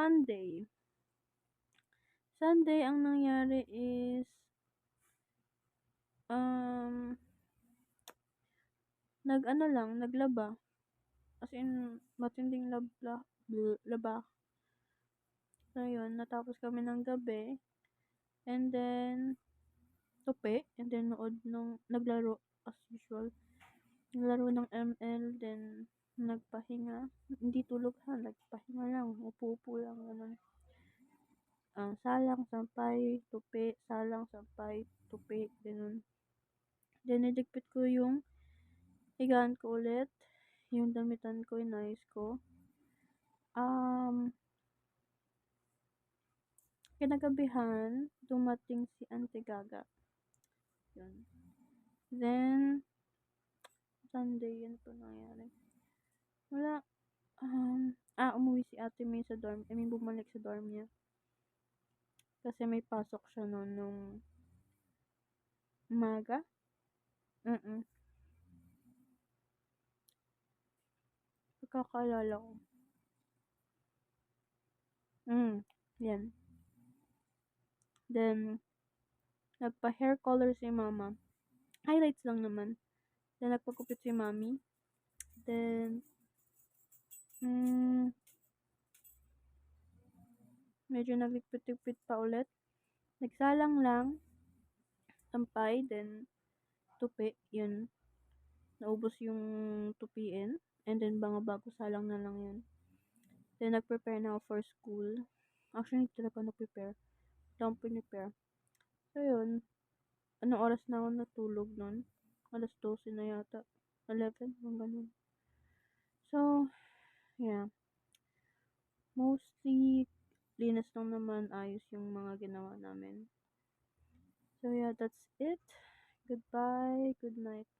Sunday. Sunday ang nangyari is, nag-ano lang, naglaba. As in, matinding laba. So, yun, natapos kami ng gabi. And then, tupi. And then, naglaro as usual. Naglaro ng ML. Then, nagpahinga. Hindi tulog ha, nagpahinga lang. Upo-upo lang, ganun. Salang, sampay, tupi, salang, sampay, tupi, ganun. Then, niligpit ko yung higaan ko ulit. Yung damitan ko, inayos ko. Kinagabihan, dumating si Auntie Gaga. Yun. Then, Sunday, yun po nangyari. Wala. Umuwi si Ate May sa dorm. Bumalik sa dorm niya. Kasi may pasok siya noon nung umaga. Pagkakaalala ko. Yan. Then, nagpa-hair color si mama. Highlights lang naman. Then, nagpagupit si mami. Then, medyo nagligpit-ligpit pa ulit. Nagsalang lang. Sampay. Then, tupi. Yun. Naubos yung tupiin. And then, bago salang na lang yun. Then, nag-prepare na ako for school. Actually, hindi talaga nag-prepare. Don't prepare. So, yun. Anong oras na ako natulog nun? Alas 12 na yata. 11, yung ganun. So, yeah. Mostly, linas lang naman, ayos yung mga ginawa namin. So, yeah, that's it. Goodbye. Good night.